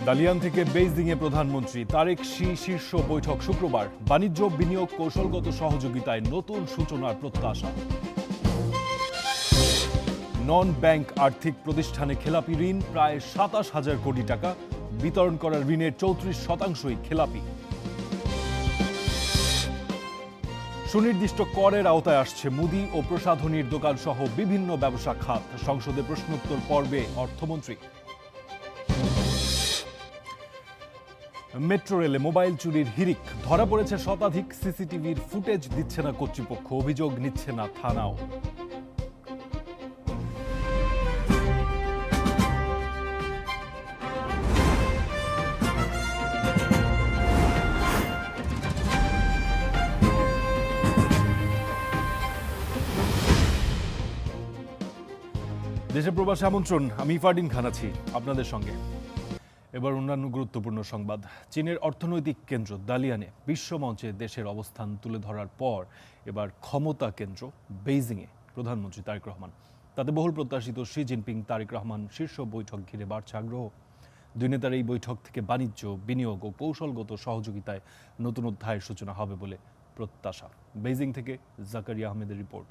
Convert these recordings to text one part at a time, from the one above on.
Dalian থেকে বেইজিংয়ে প্রধানমন্ত্রী Tarique she শীর্ষ বৈঠক শুক্রবার। বাণিজ্য বিনিয়োগ কৌশলগত সহযোগিতায় নতুন সূচনার প্রত্যাশা। নন ব্যাংক আর্থিক প্রতিষ্ঠানে খেলাপি ঋণ প্রায় ২৭,০০০ কোটি টাকা, বিতরণ করা ঋণের ৩৪% খেলাপি। সুনির্দিষ্ট করের আওতায় আসছে মুদি ও প্রসাধনীর দোকান সহ বিভিন্ন ব্যবসা খাত। সংসদে প্রশ্নোত্তর পর্বে অর্থমন্ত্রী। মেট্রো রেলে মোবাইল চুরির হিড়িক, ধরা পড়েছে শতাধিক সিসিটিভির ফুটেজ দিচ্ছে না কর্তৃপক্ষ, অভিযোগ নিচ্ছে না থানাও। দেশে প্রবাসী আমন্ত্রণ, আমি ফারদিন খান আছি আপনাদের সঙ্গে। এবার অন্যান্য গুরুত্বপূর্ণ সংবাদ। চীনের অর্থনৈতিক কেন্দ্র দালিয়ানে বিশ্বমঞ্চে দেশের অবস্থান তুলে ধরার পর এবার ক্ষমতা কেন্দ্র বেইজিংয়ে প্রধানমন্ত্রী তারেক রহমান। তাতে বহুল প্রত্যাশিত শি জিনপিং তারেক রহমান শীর্ষ বৈঠক ঘিরে বাড়ছে আগ্রহ। দুই নেতার এই বৈঠক থেকে বাণিজ্য, বিনিয়োগ ও কৌশলগত সহযোগিতায় নতুন অধ্যায়ের সূচনা হবে বলে প্রত্যাশা। বেইজিং থেকে জাকারিয়া আহমেদের রিপোর্ট।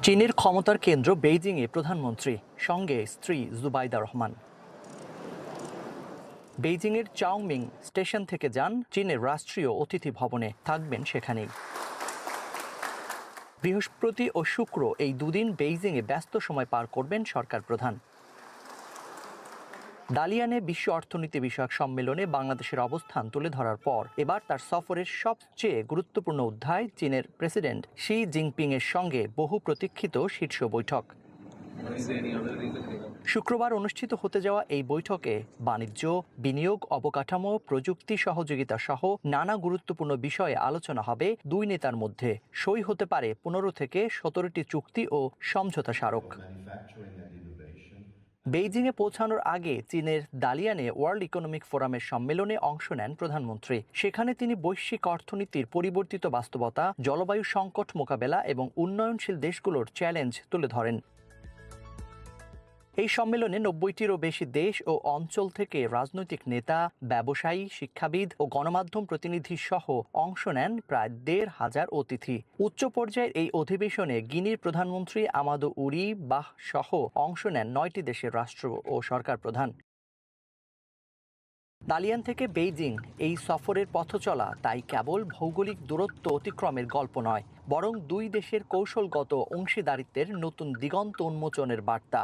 চীনের ক্ষমতার কেন্দ্র বেইজিংয়ে প্রধানমন্ত্রী, সঙ্গে স্ত্রী জুবাইদা রহমান। বেইজিংয়ের চাওমিং স্টেশন থেকে যান চীনের রাষ্ট্রীয় অতিথি ভবনে, থাকবেন সেখানেই। বৃহস্পতি ও শুক্র এই দুদিন বেইজিংয়ে ব্যস্ত সময় পার করবেন সরকার প্রধান। দালিয়ানে বিশ্ব অর্থনীতি বিষয়ক সম্মেলনে বাংলাদেশের অবস্থান তুলে ধরার পর এবার তার সফরের সবচেয়ে গুরুত্বপূর্ণ অধ্যায় চীনের প্রেসিডেন্ট শি জিনপিং এর সঙ্গে বহু প্রতীক্ষিত শীর্ষ বৈঠক। শুক্রবার অনুষ্ঠিত হতে যাওয়া এই বৈঠকে বাণিজ্য, বিনিয়োগ, অবকাঠামো, প্রযুক্তি সহযোগিতা সহ নানা গুরুত্বপূর্ণ বিষয়ে আলোচনা হবে দুই নেতার মধ্যে। সই হতে পারে ১৫ থেকে ১৭টি চুক্তি ও সমঝোতা স্মারক। বেইজিংয়ে পৌঁছানোর আগে চীনের দালিয়ানে ওয়ার্ল্ড ইকোনমিক ফোরামের সম্মেলনে অংশ নেন প্রধানমন্ত্রী। সেখানে তিনি বৈশ্বিক অর্থনীতির পরিবর্তিত বাস্তবতা, জলবায়ু সংকট মোকাবেলা এবং উন্নয়নশীল দেশগুলোর চ্যালেঞ্জ তুলে ধরেন। এই সম্মেলনে ৯০টিরও বেশি দেশ ও অঞ্চল থেকে রাজনৈতিক নেতা, ব্যবসায়ী, শিক্ষাবিদ ও গণমাধ্যম প্রতিনিধি সহ অংশ নেন প্রায় ১৫০০ অতিথি। উচ্চ পর্যায়ের এই অধিবেশনে গিনির প্রধানমন্ত্রী আমাদো উরি বাহ সহ অংশ নেন ৯টি দেশের রাষ্ট্র ও সরকার প্রধান। দালিয়ান থেকে বেইজিং এই সফরের পথচলা তাই কেবল ভৌগোলিক দূরত্ব অতিক্রমের গল্প নয়, বরং দুই দেশের কৌশলগত অংশীদারিত্বের নতুন দিগন্ত উন্মোচনের বার্তা।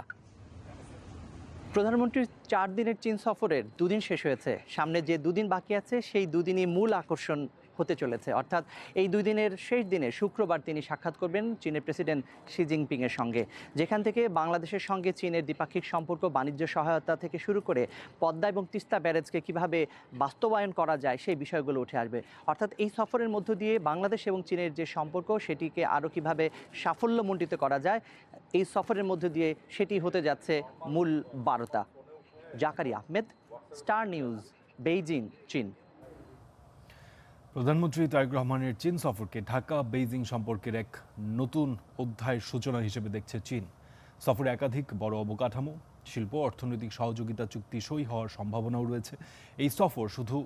প্রধানমন্ত্রীর ৪ দিনের চীন সফরের দুদিন শেষ হয়েছে। সামনে যে দুদিন বাকি আছে সেই দুদিনই মূল আকর্ষণ হতে চলেছে। অর্থাৎ এই দুই দিনের শেষ দিনে শুক্রবার তিনি সাক্ষাৎ করবেন চীনের প্রেসিডেন্ট শি জিনপিং এর সঙ্গে, যেখান থেকে বাংলাদেশের সঙ্গে চীনের দ্বিপাক্ষিক সম্পর্ক, বাণিজ্য সহায়তা থেকে শুরু করে পদ্মা এবং তিস্তা ব্যারেজকে কিভাবে বাস্তবায়ন করা যায় সেই বিষয়গুলো উঠে আসবে। অর্থাৎ এই সফরের মধ্য দিয়ে বাংলাদেশ এবং চীনের যে সম্পর্ক সেটিকে আরও কিভাবে সাফল্যমণ্ডিত করা যায়, এই সফরের মধ্য দিয়ে সেটি হতে যাচ্ছে মূল বার্তা। Zakaria Ahmed, star news, Beijing, চীন। প্রধানমন্ত্রী তারেক রহমানের চীন সফরকে ঢাকা বেইজিং সম্পর্কের এক নতুন অধ্যায়ের সূচনা হিসেবে দেখছে চীন। সফরে একাধিক বড় অবকাঠামো, শিল্প, অর্থনৈতিক সহযোগিতা চুক্তি সই হওয়ার সম্ভাবনাও রয়েছে। এই সফর শুধু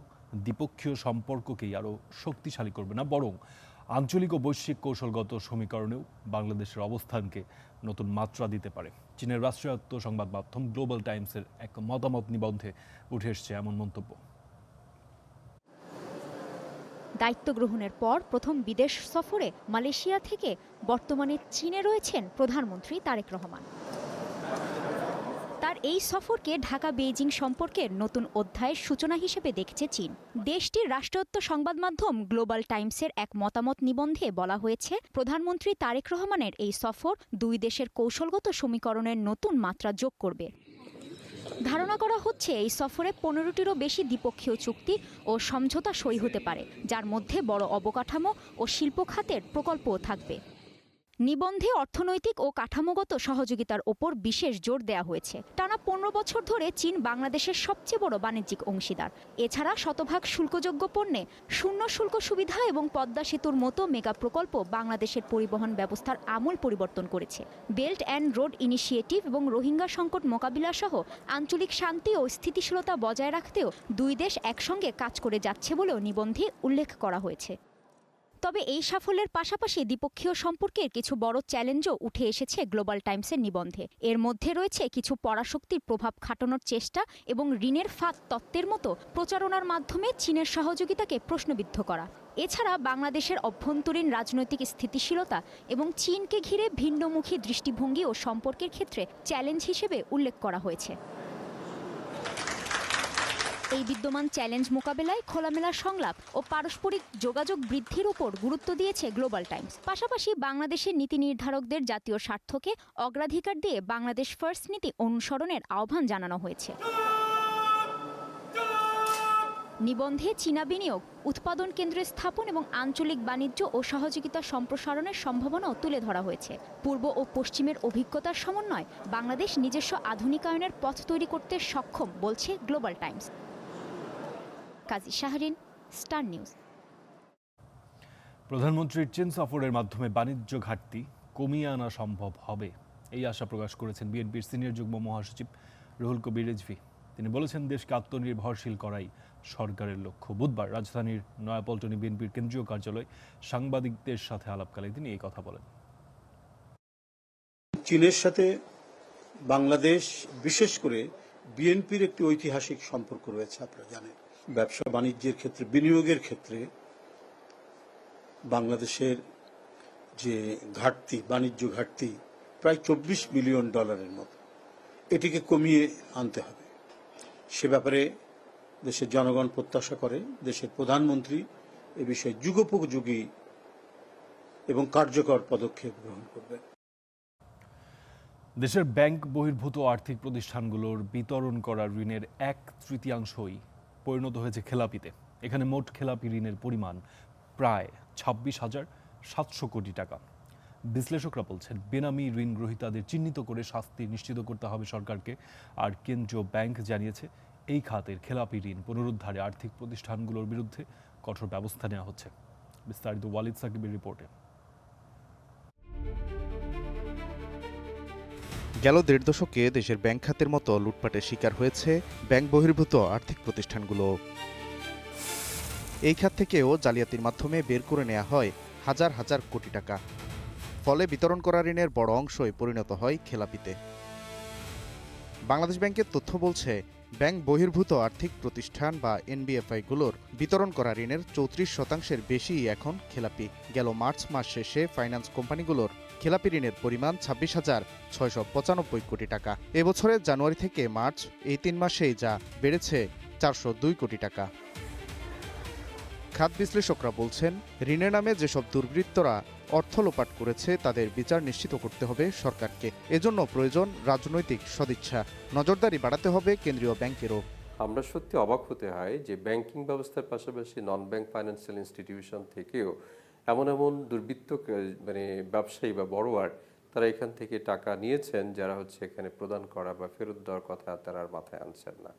দ্বিপক্ষীয় সম্পর্ককেই আরও শক্তিশালী করবে না, বরং আঞ্চলিক ও বৈশ্বিক কৌশলগত সমীকরণেও বাংলাদেশের অবস্থানকে নতুন মাত্রা দিতে পারে। চীনের রাষ্ট্রায়ত্ত সংবাদ মাধ্যম গ্লোবাল টাইমসের এক মতামত নিবন্ধে উঠে এসছে এমন মন্তব্য। দায়িত্ব গ্রহণের পর প্রথম বিদেশ সফরে মালয়েশিয়া থেকে বর্তমানে চীনে রয়েছেন প্রধানমন্ত্রী তারেক রহমান। তার এই সফরকে ঢাকা বেইজিং সম্পর্কের নতুন অধ্যায়ের সূচনা হিসেবে দেখছে চীন। দেশটির রাষ্ট্রায়ত্ত সংবাদ মাধ্যম গ্লোবাল টাইমসের এক মতামত নিবন্ধে বলা হয়েছে, প্রধানমন্ত্রী তারেক রহমানের এই সফর দুই দেশের কৌশলগত সমীকরণের নতুন মাত্রা যোগ করবে। ধারণা করা হচ্ছে এই সফরে ১৫টিরও বেশি দ্বিপক্ষীয় চুক্তি ও সমঝোতা সই হতে পারে, যার মধ্যে বড় অবকাঠামো ও শিল্প খাতের প্রকল্পও থাকবে। নিবন্ধে অর্থনৈতিক ও কাঠামোগত সহযোগিতার ওপর বিশেষ জোর দেয়া হয়েছে। টানা 15 বছর ধরে চীন বাংলাদেশের সবচেয়ে বড় বাণিজ্যিক অংশীদার। এছাড়া শতভাগ শুল্কযোগ্য পণ্যে শূন্য শুল্ক সুবিধা এবং পদ্মা সেতুর মতো মেগা প্রকল্প বাংলাদেশের পরিবহন ব্যবস্থার আমূল পরিবর্তন করেছে। বেল্ট অ্যান্ড রোড ইনিশিয়েটিভ এবং রোহিঙ্গা সংকট মোকাবিলা সহ আঞ্চলিক শান্তি ও স্থিতিশীলতা বজায় রাখতেও দুই দেশ একসঙ্গে কাজ করে যাচ্ছে বলেও নিবন্ধে উল্লেখ করা হয়েছে। তবে এই সাফল্যের পাশাপাশি দ্বিপক্ষীয় সম্পর্কের কিছু বড় চ্যালেঞ্জও উঠে এসেছে গ্লোবাল টাইমসের নিবন্ধে। এর মধ্যে রয়েছে কিছু পরাশক্তির প্রভাব খাটানোর চেষ্টা এবং ঋণের ফাঁদ তত্ত্বের মতো প্রচারণার মাধ্যমে চীনের সহযোগিতাকে প্রশ্নবিদ্ধ করা। এছাড়া বাংলাদেশের অভ্যন্তরীণ রাজনৈতিক স্থিতিশীলতা এবং চীনকে ঘিরে ভিন্নমুখী দৃষ্টিভঙ্গি ও সম্পর্কের ক্ষেত্রে চ্যালেঞ্জ হিসেবে উল্লেখ করা হয়েছে। এই বিদ্যমান চ্যালেঞ্জ মোকাবেলায় খোলামেলা সংলাপ ও পারস্পরিক যোগাযোগ বৃদ্ধির উপর গুরুত্ব দিয়েছে গ্লোবাল টাইমস। পাশাপাশি বাংলাদেশের নীতি নির্ধারকদের জাতীয় স্বার্থকে অগ্রাধিকার দিয়ে বাংলাদেশ ফার্স্ট নীতি অনুসরণের আহ্বান জানানো হয়েছে। নিবন্ধে চীনা বিনিয়োগ, উৎপাদন কেন্দ্রের স্থাপন এবং আঞ্চলিক বাণিজ্য ও সহযোগিতা সম্প্রসারণের সম্ভাবনাও তুলে ধরা হয়েছে। পূর্ব ও পশ্চিমের অভিজ্ঞতার সমন্বয় বাংলাদেশ নিজস্ব আধুনিকায়নের পথ তৈরি করতে সক্ষম বলছে গ্লোবাল টাইমস। কাজী শাহরিন, স্টার নিউজ। প্রধানমন্ত্রীর চীন সফরের মাধ্যমে বাণিজ্য ঘাটতি কমিয়ে আনা সম্ভব হবে, এই আশা প্রকাশ করেছেন বিএনপির সিনিয়র যুগ্ম মহাসচিব রুহুল কবির রিজভী। তিনি বলেছেন, দেশকে আত্মনির্ভরশীল করাই সরকারের লক্ষ্য। বুধবার রাজধানীর নয়াপল্টনে বিএনপির কেন্দ্রীয় কার্যালয়ে সাংবাদিকদের সাথে আলাপকালে তিনি এই কথা বলেন। চীনের সাথে বাংলাদেশ, বিশেষ করে বিএনপির একটি ঐতিহাসিক সম্পর্ক রয়েছে, আপনারা জানেন। ব্যবসা বাণিজ্যের ক্ষেত্রে, বিনিয়োগের ক্ষেত্রে বাংলাদেশের যে ঘাটতি, বাণিজ্য ঘাটতি প্রায় $24 বিলিয়ন মতো, এটিকে কমিয়ে আনতে হবে। সে ব্যাপারে দেশের জনগণ প্রত্যাশা করে দেশের প্রধানমন্ত্রী এ বিষয়ে যুগোপযোগী এবং কার্যকর পদক্ষেপ গ্রহণ করবেন। দেশের ব্যাংক বহির্ভূত আর্থিক প্রতিষ্ঠানগুলোর বিতরণ করা ঋণের 1/3 পরিণত হয়েছে খেলাপিতে। এখানে মোট খেলাপি ঋণের পরিমাণ প্রায় 26,700 কোটি টাকা। বিশ্লেষকরা বলছেন, বেনামি ঋণ গ্রহীতাদের চিহ্নিত করে শাস্তি নিশ্চিত করতে হবে সরকারকে। আর কেন্দ্রীয় ব্যাংক জানিয়েছে, এই খাতের খেলাপি ঋণ পুনরুদ্ধারে আর্থিক প্রতিষ্ঠানগুলোর বিরুদ্ধে কঠোর ব্যবস্থা নেওয়া হচ্ছে। বিস্তারিত ওয়ালিদ সাকিবের রিপোর্টে। গেল 1.5 দশকে দেশের ব্যাংক খাতের মতো লুটপাটের শিকার হয়েছে ব্যাংক বহির্ভূত আর্থিক প্রতিষ্ঠানগুলো। এই খাত থেকেও জালিয়াতির মাধ্যমে বের করে নেওয়া হয় হাজার হাজার কোটি টাকা। ফলে বিতরণ করা ঋণের বড় অংশই পরিণত হয় খেলাপিতে। বাংলাদেশ ব্যাংকের তথ্য বলছে, ব্যাংক বহির্ভূত আর্থিক প্রতিষ্ঠান বা এনবিএফআইগুলোর বিতরণ করা ঋণের 34% বেশিই এখন খেলাপি। গেল মার্চ মাস শেষে ফাইন্যান্স কোম্পানিগুলোর খেলাপি ঋণের পরিমাণ 26,695 কোটি টাকা। এবছরের জানুয়ারি থেকে মার্চ, এই 3 মাসেই যা বেড়েছে 402 কোটি টাকা। খাত বিশ্লেষকরা বলছেন, ঋণের নামে যেসব দুর্বৃত্তরা অর্থ লোপাট করেছে তাদের বিচার নিশ্চিত করতে হবে সরকারকে। এজন্য প্রয়োজন রাজনৈতিক সদিচ্ছা। নজরদারি বাড়াতে হবে কেন্দ্রীয় ব্যাংকেরও। আমরা সত্যি অবাক হতে হয় যে ব্যাংকিং ব্যবস্থার পাশাপাশি নন ব্যাংক ফাইন্যান্সিয়াল ইনস্টিটিউশন থেকেও এমন দুর্বৃত্ত ব্যবসায়ী বা বড়োয়ার তারা এখান থেকে টাকা নিয়েছেন, যারা এখানে প্রদান করা বা ফেরত দেওয়ার কথা তারা আর মাথায় আনছেন না।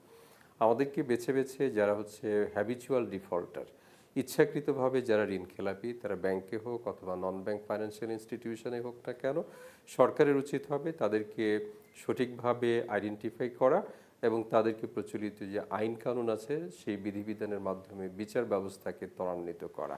আমাদেরকে বেছে বেছে যারা হ্যাবিচুয়াল ডিফল্টার, ইচ্ছাকৃতভাবে যারা ঋণ খেলাপি, তারা ব্যাংকে হোক অথবা নন ব্যাংক ফাইন্যান্সিয়াল ইনস্টিটিউশনে হোক না কেন, সরকারের উচিত হবে তাদেরকে সঠিকভাবে আইডেন্টিফাই করা এবং তাদেরকে প্রচলিত যে আইন কানুন আছে সেই বিধিবিধানের মাধ্যমে বিচার ব্যবস্থাকে ত্বরান্বিত করা।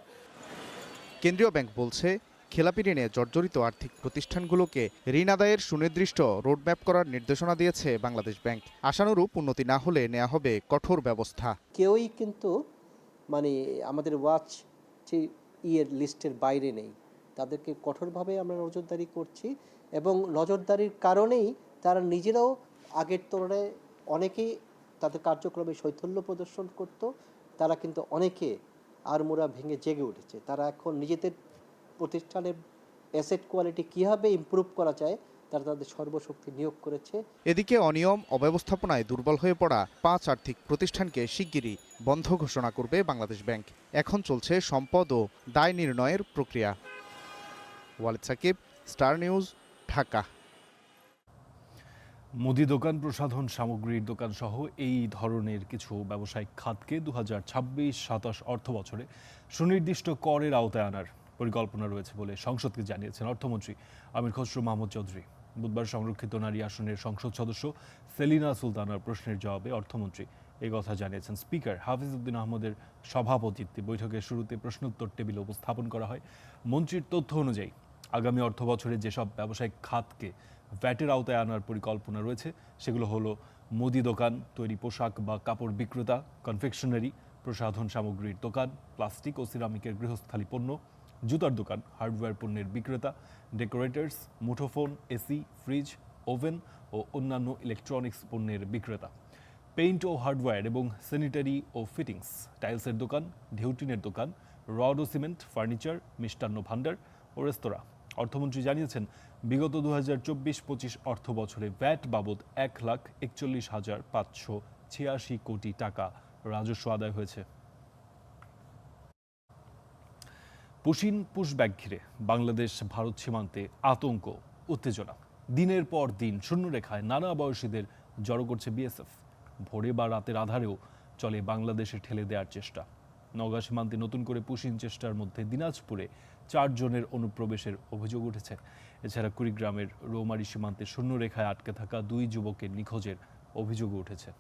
কেন্দ্রীয় ব্যাংক বলছে, খেলাপি ঋণে জর্জরিত আর্থিক প্রতিষ্ঠানগুলোকে ঋণ আদায়ের সুনির্দিষ্ট রোডম্যাপ করার নির্দেশনা দিয়েছে বাংলাদেশ ব্যাংক। আশানুরূপ উন্নতি না হলে নেওয়া হবে কঠোর ব্যবস্থা। কেউই কিন্তু আমাদের ওয়াচ যে লিস্টের বাইরে নেই, তাদেরকে কঠোরভাবে আমরা নজরদারি করছি এবং নজরদারির কারণেই তারা নিজেরাও আগের তুলনায় অনেকেই তাদের কার্যক্রমে শৈথল্য প্রদর্শন করত, তারা কিন্তু অনেকে আড়মোড়া ভেঙে জেগে উঠেছে। তারা এখন নিজেদের প্রতিষ্ঠানের অ্যাসেট কোয়ালিটি কীভাবে ইমপ্রুভ করা যায় তারা তাদের সর্বশক্তি নিয়োগ করেছে। এদিকে অনিয়ম অব্যবস্থাপনায় দুর্বল হয়ে পড়া 5 আর্থিক প্রতিষ্ঠানকে শিগগিরই বন্ধ ঘোষণা করবে বাংলাদেশ ব্যাংক। এখন চলছে সম্পদ ও দায় নির্ণয়ের প্রক্রিয়া। Walid Sakib, Star News, Dhaka. মুদি দোকান, প্রসাধন সামগ্রীর দোকান সহ এই ধরনের কিছু ব্যবসায়িক খাতকে 2026-27 অর্থ বছরে সুনির্দিষ্ট করের আওতায় আনার পরিকল্পনা রয়েছে বলে সংসদকে জানিয়েছেন অর্থমন্ত্রী আমির খসরু মাহমুদ চৌধুরী। বুধবার সংরক্ষিত নারী আসনের সংসদ সদস্য সেলিনা সুলতানার প্রশ্নের জবাবে অর্থমন্ত্রী এই কথা জানিয়েছেন। স্পিকার হাফিজ উদ্দিন আহমদের সভাপতিত্বে বৈঠকের শুরুতে প্রশ্নোত্তর টেবিলে উপস্থাপন করা হয়। মন্ত্রীর তথ্য অনুযায়ী আগামী অর্থ বছরে যেসব ব্যবসায়িক খাতকে ভ্যাটের আওতায় আনার পরিকল্পনা রয়েছে সেগুলো হলো মুদি দোকান, তৈরি পোশাক বা কাপড় বিক্রেতা, কনফেকশনারি, প্রসাধন সামগ্রীর দোকান, প্লাস্টিক ও সিরামিকের গৃহস্থালী পণ্য, জুতার দোকান, হার্ডওয়্যার পণ্যের বিক্রেতা, ডেকোরেটরস, মুঠোফোন, এসি, ফ্রিজ, ওভেন ও অন্যান্য ইলেকট্রনিক্স পণ্যের বিক্রেতা, পেইন্ট ও হার্ডওয়্যার এবং স্যানিটারি ও ফিটিংস, টাইলসের দোকান, ঢেউটিনের দোকান, রড ও সিমেন্ট, ফার্নিচার, মিষ্টান্ন ভাণ্ডার ও রেস্তোরাঁ। অর্থমন্ত্রী জানিয়েছেন, বিগত 2024-25 অর্থ বছরে ভ্যাট বাবদ 1,41,586 কোটি টাকা রাজস্ব আদায় হয়েছে। পুশিন পুশব্যাক ঘিরে বাংলাদেশ ভারত সীমান্তে আতঙ্ক, উত্তেজনা। দিনের পর দিন শূন্যরেখায় নানা বয়সীদের জড়ো করছে বিএসএফ। ভোরে বা রাতের আধারেও চলে বাংলাদেশে ঠেলে দেওয়ার চেষ্টা। নওগাঁ সীমান্তে নতুন করে পুশিন চেষ্টার মধ্যে দিনাজপুরে 4 জনের অনুপ্রবেশের অভিযোগ উঠেছে। এছাড়া কুড়িগ্রামের রৌমারী সীমান্তে শূন্যরেখায় আটকে থাকা 2 যুবকের নিখোঁজের অভিযোগও উঠেছে।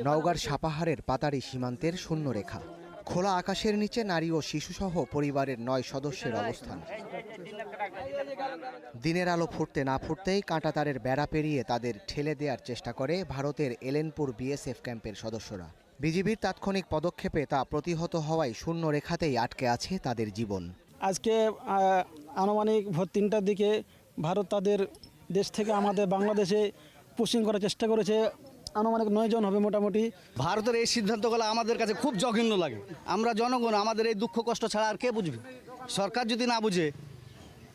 নওগাঁর সাপাহারের পাতারি সীমান্তের শূন্যরেখা। খোলা আকাশের নিচে নারী ও শিশুসহ পরিবারের 9 সদস্যের অবস্থান। দিনের আলো ফুটতে না ফুটতেই কাঁটাতারের বেড়া পেরিয়ে তাদের ঠেলে দেওয়ার চেষ্টা করে ভারতের এলেনপুর বিএসএফ ক্যাম্পের সদস্যরা। বিজিবির তাৎক্ষণিক পদক্ষেপে তা প্রতিহত হওয়ায় শূন্যরেখাতেই আটকে আছে তাদের জীবন। আজকে আনুমানিক ভোর 3টার দিকে ভারত তাদের দেশ থেকে আমাদের বাংলাদেশে পুশিং করার চেষ্টা করেছে। আনুমানিক 9 জন হবে মোটামুটি। ভারতের এই সিদ্ধান্তগুলো আমাদের কাছে খুব জঘন্য লাগে। আমরা জনগণ, আমাদের এই দুঃখ কষ্ট ছাড়া আর কে বুঝবে? সরকার যদি না বুঝে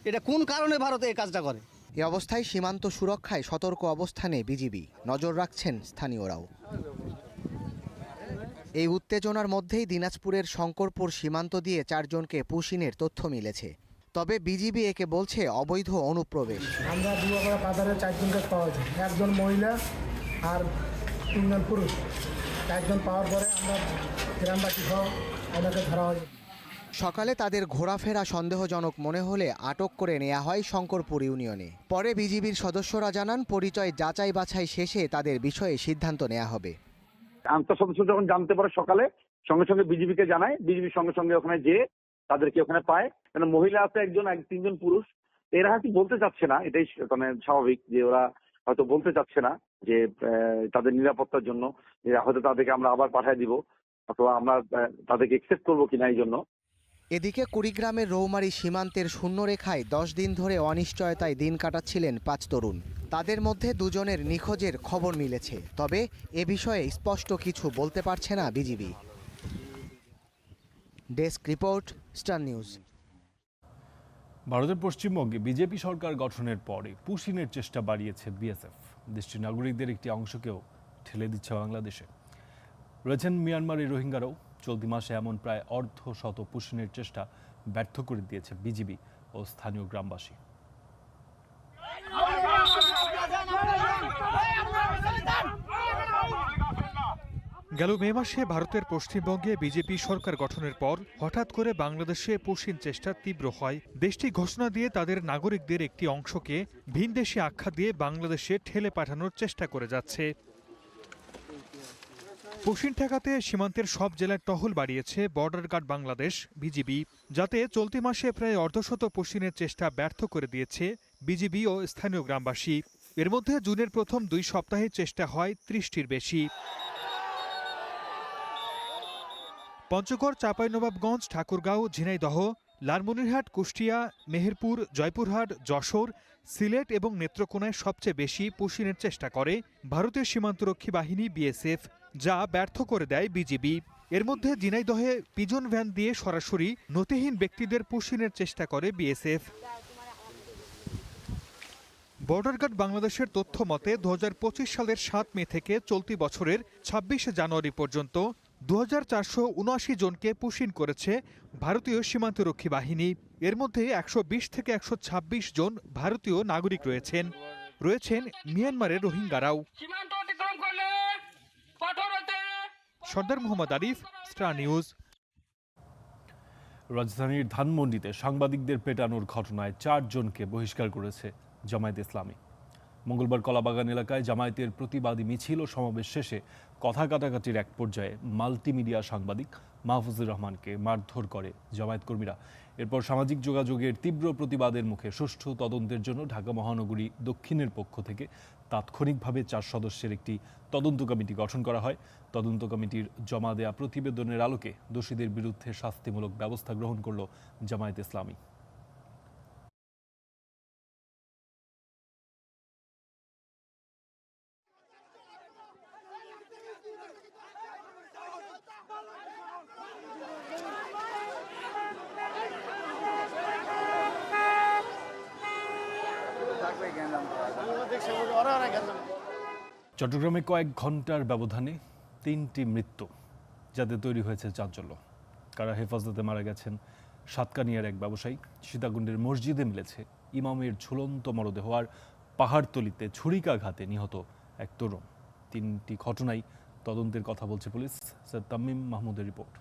এটা কোন কারণে ভারত এই কাজটা করে। এ অবস্থায় সীমান্ত সুরক্ষায় সতর্ক অবস্থানে বিজিবি, নজর রাখছেন স্থানীয়রাও। এই উত্তেজনার মধ্যেই দিনাজপুরের শঙ্করপুর সীমান্ত দিয়ে 4 জনকে পুশিনের তথ্য মিলেছে। তবে বিজিবি একে বলছে অবৈধ অনুপ্রবেশ। আমরা দুয়াপাড়া বাজারে 4 জনকে পাওয়া যায়, 1 জন মহিলা আর 3 জন পুরুষ। 4 জন পাওয়ার পরে আমরা গ্রামবাসী সহ ওনাকে ধরা হয়। সকালে তাদের ঘোরাফেরা সন্দেহজনক মনে হলে আটক করে নেওয়া হয় শঙ্করপুর ইউনিয়নে। পরে বিজিবির সদস্যরা জানান, পরিচয় যাচাই বাছাই শেষে তাদের বিষয়ে সিদ্ধান্ত নেওয়া হবে। আনসার সদস্য যখন জানতে পারে সকালে সঙ্গে সঙ্গে বিজিবিকে জানায়, বিজিবির সঙ্গে সঙ্গে ওখানে যেয়ে তাদেরকে ওখানে পায়। কারণ মহিলা আছে 1 জন, 3 জন পুরুষ। এরা হয়তো বলতে চাচ্ছে না, এটাই মানে স্বাভাবিক যে ওরা হয়তো বলতে চাচ্ছে না যে তাদের নিরাপত্তার জন্য হয়তো তাদেরকে আমরা আবার পাঠিয়ে দিব অথবা আমরা তাদেরকে একসেপ্ট করবো কিনা এই জন্য। এদিকে কুড়িগ্রামের রৌমারী সীমান্তের শূন্যরেখায় 10 দিন ধরে অনিশ্চয়তায় দিন কাটাচ্ছিলেন 5 তরুণ। তাদের মধ্যে 2 জনের নিখোঁজের খবর মিলেছে। তবে এ বিষয়ে স্পষ্ট কিছু বলতে পারছে না BGB. Desk report, star news. ভারতের পশ্চিমবঙ্গে বিজেপি সরকার গঠনের পরে পুশিনের চেষ্টা বাড়িয়েছে বিএসএফ। দেশটির নাগরিকদের একটি অংশকেও ঠেলে দিচ্ছে বাংলাদেশে। রয়েছেন মিয়ানমারের রোহিঙ্গারাও। চলতি মাসে এমন প্রায় অর্ধশত পুশিনের চেষ্টা ব্যর্থ করে দিয়েছে বিজিবি ও স্থানীয় গ্রামবাসী। গেল মে মাসে ভারতের পশ্চিমবঙ্গে বিজেপি সরকার গঠনের পর হঠাৎ করে বাংলাদেশে পুশিন চেষ্টা তীব্র হয়। দেশটি ঘোষণা দিয়ে তাদের নাগরিকদের একটি অংশকে ভিনদেশি আখ্যা দিয়ে বাংলাদেশে ঠেলে পাঠানোর চেষ্টা করে যাচ্ছে। পুশিন ঠেকাতে সীমান্তের সব জেলায় টহল বাড়িয়েছে বর্ডার গার্ড বাংলাদেশ বিজিবি, যাতে চলতি মাসে প্রায় অর্ধশত পুশিনের চেষ্টা ব্যর্থ করে দিয়েছে বিজিবি ও স্থানীয় গ্রামবাসী। এর মধ্যে জুনের প্রথম 2 সপ্তাহে চেষ্টা হয় 30টির বেশি। পঞ্চগড়, চাঁপাইনবাবগঞ্জ, ঠাকুরগাঁও, ঝিনাইদহ, লালমনিরহাট, কুষ্টিয়া, মেহেরপুর, জয়পুরহাট, যশোর, সিলেট এবং নেত্রকোনায় সবচেয়ে বেশি পুশিনের চেষ্টা করে ভারতীয় সীমান্তরক্ষী বাহিনী বিএসএফ, যা ব্যর্থ করে দেয় বিজিবি। এর মধ্যে ঝিনাইদহে পিজন ভ্যান দিয়ে সরাসরি নথিহীন ব্যক্তিদের পুশিনের চেষ্টা করে বিএসএফ। বর্ডার গার্ড বাংলাদেশের তথ্য মতে 2025 সালের 7 মে থেকে চলতি বছরের 26 জানুয়ারি পর্যন্ত 2479 জনকে পুশিন করেছে ভারতীয় সীমান্তরক্ষী বাহিনী। এর মধ্যে 120 থেকে 126 জন ভারতীয় নাগরিক রয়েছেন মিয়ানমারের রোহিঙ্গারাও। সর্দার মোহাম্মদ আরিফ, স্টার নিউজ। রাজধানীর ধানমন্ডিতে সাংবাদিকদের পেটানোর ঘটনায় 4 জনকে বহিষ্কার করেছে জামায়াতে ইসলামী। মঙ্গলবার কলাবাগান এলাকায় জামায়াতের প্রতিবাদী মিছিল ও সমাবেশ শেষে কথা কাটাকাটির এক পর্যায়ে মাল্টিমিডিয়া সাংবাদিক মাহফুজুর রহমানকে মারধর করে জামায়াত কর্মীরা। এরপর সামাজিক যোগাযোগের তীব্র প্রতিবাদের মুখে সুষ্ঠু তদন্তের জন্য ঢাকা মহানগরী দক্ষিণের পক্ষ থেকে তাৎক্ষণিকভাবে 4 সদস্যের একটি তদন্ত কমিটি গঠন করা হয়। তদন্ত কমিটির জমা দেয়া প্রতিবেদনের আলোকে দোষীদের বিরুদ্ধে শাস্তিমূলক ব্যবস্থা গ্রহণ করল জামায়াতে ইসলামী। চট্টগ্রামে কয়েক ঘন্টার ব্যবধানে 3টি মৃত্যু, যাতে তৈরি হয়েছে চাঞ্চল্য। কারা হেফাজতে মারা গেছেন সাতকানিয়ার এক ব্যবসায়ী। সীতাকুণ্ডের মসজিদে মিলেছে ইমামের ঝুলন্ত মরদেহ, আর পাহাড়তলিতে ছুরিকাঘাতে নিহত এক তরুণ। 3টি ঘটনায় তদন্তের কথা বলছে পুলিশ। স্যার তামিম মাহমুদের রিপোর্ট।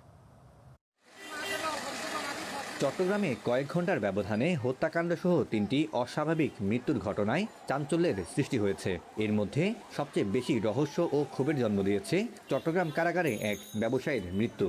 চট্টগ্রামে কয়েক ঘন্টার ব্যবধানে হত্যাকাণ্ড সহ 3টি অস্বাভাবিক মৃত্যুর ঘটনায় চাঞ্চল্যের সৃষ্টি হয়েছে। এর মধ্যে সবচেয়ে বেশি রহস্য ও ক্ষোভের জন্ম দিয়েছে চট্টগ্রাম কারাগারে এক ব্যবসায়ীর মৃত্যু।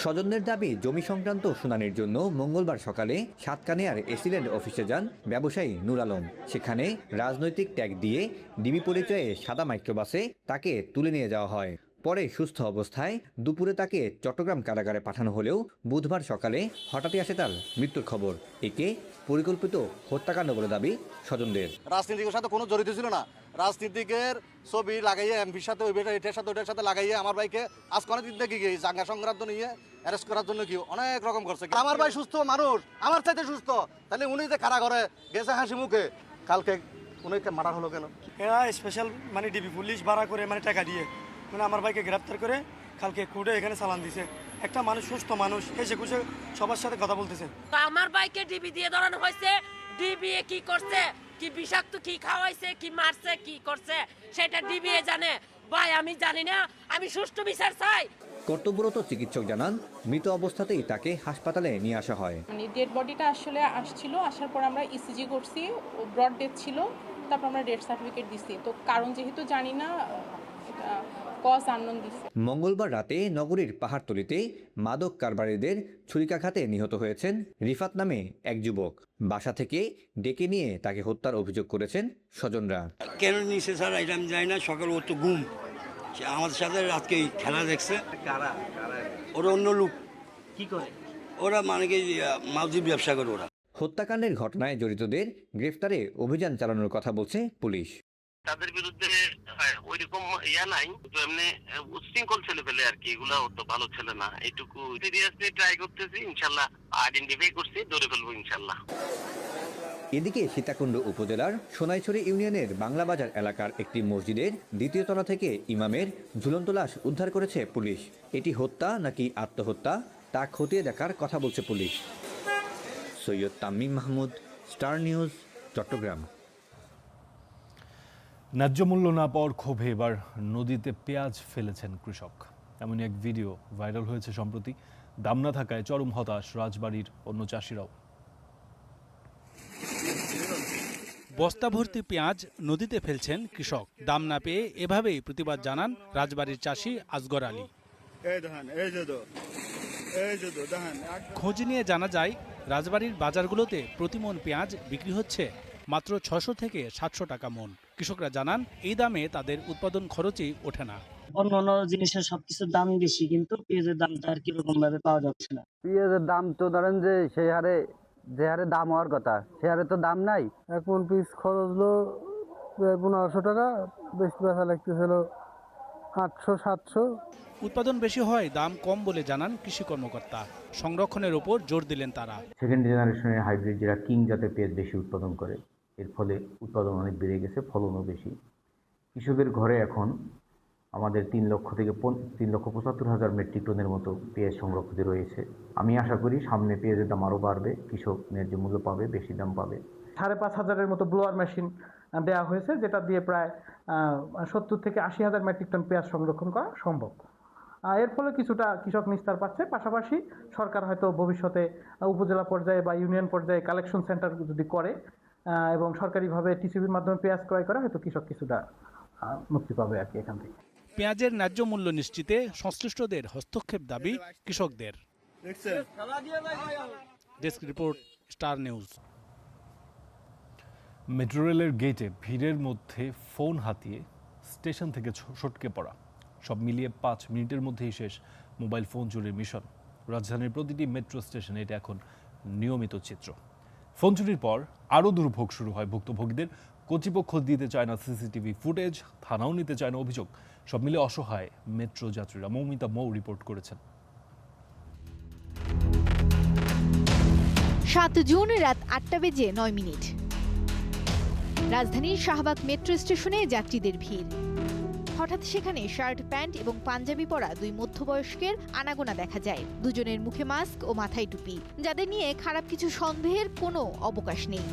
স্বজনদের দাবি, জমি সংক্রান্ত শুনানির জন্য মঙ্গলবার সকালে সাতকানিয়ার এসিল্যান্ড অফিসে যান ব্যবসায়ী নূর আলম। সেখানে রাজনৈতিক ট্যাগ দিয়ে ডিবি পরিচয়ে সাদা মাইক্রোবাসে তাকে তুলে নিয়ে যাওয়া হয়। পরে সুস্থ অবস্থায় দুপুরে তাকে চট্টগ্রাম কারাগারে পাঠানো হলেও বুধবার সকালে হঠাৎই আসে তার মৃত্যুর খবর। একে পরিকল্পিত হত্যাকাণ্ড বলে দাবি স্বজনদের। রাজনীতিকের সাথে কোনো জড়িত ছিল না। রাজনীতিকের ছবি লাগাইয়ে এমপির সাথে এটার সাথে ওটার সাথে লাগাইয়ে আমার ভাইকে আজ কোনো দিন দেখি গিয়ে জাঙ্গা সংক্রান্ত নিয়ে অ্যারেস্ট করার জন্য কি অনেক রকম করছে। আমার ভাই সুস্থ মানুষ, আমার চাইতে সুস্থ, তাহলে উনি যে কারাগারে গেছে হাসি মুখে, কালকে উনিকে মারা হলো কেন? এরা স্পেশাল মানে ডিবি পুলিশ ভাড়া করে মানে টাকা দিয়ে মানে আমার ভাইকে গ্রেপ্তার করে কালকে কোর্টে এখানে চালান দিছে। একটা মানুষ, সুস্থ মানুষ, এসে খুশি সবার সাথে কথা বলতেছে। আমার ভাইকে ডিবি দিয়ে ধরানো হয়েছে। ডিবি কি করছে, কি বিষাক্ত কি খাওয়াইছে, কি মারছে, কি করছে সেটা ডিবি জানে। ভাই আমি জানি না, আমি সুষ্ঠু বিচার চাই। কর্তব্যরত চিকিৎসক জানান, মৃত অবস্থাতেই তাকে হাসপাতালে নিয়ে আসা হয়। ডেড বডিটা আসলে আসছিল, আসার পর আমরা ইসিজি করছি, ব্রড ডেথ ছিল, তারপর আমরা ডেথ সার্টিফিকেট দিছি। তো কারণ যেহেতু জানি না, কজ আননোন দিছে। মঙ্গলবার রাতে নগরীর পাহাড়তলিতে মাদক কারবারিদের ছুরিকাঘাতে নিহত হয়েছেন রিফাত নামে এক যুবক। বাসা থেকে ডেকে নিয়ে তাকে হত্যার অভিযোগ করেছেন স্বজনরা। কেন নিছে স্যার এটা আমি জানি না। সকাল ও তো ঘুম, আমাদের সাথে আজকে খেলা দেখছে। ওরা অন্য লোক কি করে, ওরা মানে কি মাউজির ব্যবসা করে। ওরা হত্যাকাণ্ডের ঘটনায় জড়িতদের গ্রেফতারে অভিযান চালানোর কথা বলছে পুলিশ। তাদের বিরুদ্ধে ওইরকম নাই, এমনি উচ্ছৃঙ্খল ছেলে পেলে আর কি, এগুলা তো ভালো ছেলে না। এইটুকু সিরিয়াসলি ট্রাই করতেছি, ইনশাল্লাহ আইডেন্টিফাই করছি, ধরে ফেলবো ইনশাল্লাহ। এদিকে সীতাকুণ্ড উপজেলার সোনাইছড়ি ইউনিয়নের বাংলাবাজার এলাকার একটি মসজিদের 2য় তলা থেকে ইমামের ঝুলন্ত লাশ উদ্ধার করেছে পুলিশ। এটি হত্যা নাকি আত্মহত্যা তা খতিয়ে দেখার কথা বলছে পুলিশ। Syed Tamim Mahmud, Star News, Chittagong. ন্যায্য মূল্য না পাওয়ার ক্ষোভে এবার নদীতে পেঁয়াজ ফেলেছেন কৃষক। এমনই এক ভিডিও ভাইরাল হয়েছে সম্প্রতি। দাম না থাকায় চরম হতাশ রাজবাড়ির অন্য চাষিরাও। বস্তা ভর্তি পেঁয়াজ নদীতে ফেলছেন কৃষক। দাম না পেয়ে এভাবেই প্রতিবাদ জানান রাজবাড়ির চাষি আসগর আলী। খোঁজ নিয়ে জানা যায়, রাজবাড়ির বাজারগুলোতে প্রতিমন পেঁয়াজ বিক্রি হচ্ছে মাত্র 600 থেকে 700 টাকা মন। কৃষকরা জানান, এই দামে তাদের উৎপাদন খরচই ওঠে না। অন্য অন্য জিনিসের সবকিছুর দাম বেশি, কিন্তু পেঁয়াজের দামটা আর কিরকম ভাবে পাওয়া যাচ্ছে না। পেঁয়াজের দাম তো ধরেন যে সেই হারে যে হারে দাম হওয়ার কথা সে হারে তো দাম নাই। এখন পিস খরচ হলো 1500 টাকা, বেশি বেচা লাগতেছিল 800-700। উৎপাদন বেশি হয়, দাম কম বলে জানান কৃষি কর্মকর্তা। সংরক্ষণের ওপর জোর দিলেন তারা। সেকেন্ড জেনারেশনের হাইব্রিড যেটা কিং জাতের পেঁয়াজ বেশি উৎপাদন করে, এর ফলে উৎপাদন অনেক বেড়ে গেছে, ফলনও বেশি। কৃষকের ঘরে এখন আমাদের 3,75,000 মেট্রিক টনের মতো পেঁয়াজ সংরক্ষিত রয়েছে। আমি আশা করি সামনে পেঁয়াজের দাম আরও বাড়বে, কৃষক ন্যায্য মূল্য পাবে, বেশি দাম পাবে। 5,500-এর মতো ব্লোয়ার মেশিন দেওয়া হয়েছে, যেটা দিয়ে প্রায় 70 থেকে 80,000 মেট্রিক টন পেঁয়াজ সংরক্ষণ করা সম্ভব। এর ফলে কিছুটা কৃষক নিস্তার পাচ্ছে। পাশাপাশি সরকার হয়তো ভবিষ্যতে উপজেলা পর্যায়ে বা ইউনিয়ন পর্যায়ে কালেকশন সেন্টার যদি করে এবং সরকারিভাবে টিসিবির মাধ্যমে পেঁয়াজ ক্রয় করে, হয়তো কৃষক কিছুটা মুক্তি পাবে আর কি এখান থেকে। পেঁয়াজের ন্যায্য মূল্য নিশ্চিতে সংশ্লিষ্টদের হস্তক্ষেপ দাবি কৃষকদের। Desk report, star news. Metro রেলের গেটে ভিড়ের মধ্যে ফোন হাতিয়ে স্টেশন থেকে সটকে পড়া, সব মিলিয়ে 5 মিনিটের মধ্যেই শেষ মোবাইল ফোন চুরির মিশন। রাজধানীর প্রতিটি মেট্রো স্টেশনে এটা এখন নিয়মিত চিত্র। ফোন চুরির পর আরও দুর্ভোগ শুরু হয় ভুক্তভোগীদের। কর্তৃপক্ষ দিতে চায় না সিসিটিভি ফুটেজ, থানাও নিতে চায় না অভিযোগ। সব মিলে অসহায় মেট্রো যাত্রীরা। মৌমিতা মৌ রিপোর্ট করেছেন। 7 জুন রাত 8:09। রাজধানীর শাহবাগ মেট্রো স্টেশনে যাত্রীদের ভিড়। হঠাৎ সেখানে শার্ট, প্যান্ট এবং পাঞ্জাবি পরা 2 মধ্যবয়স্কের আনাগোনা দেখা যায়। দুজনের মুখে মাস্ক ও মাথায় টুপি, যাদের নিয়ে খারাপ কিছু সন্দেহের কোনো অবকাশ নেই।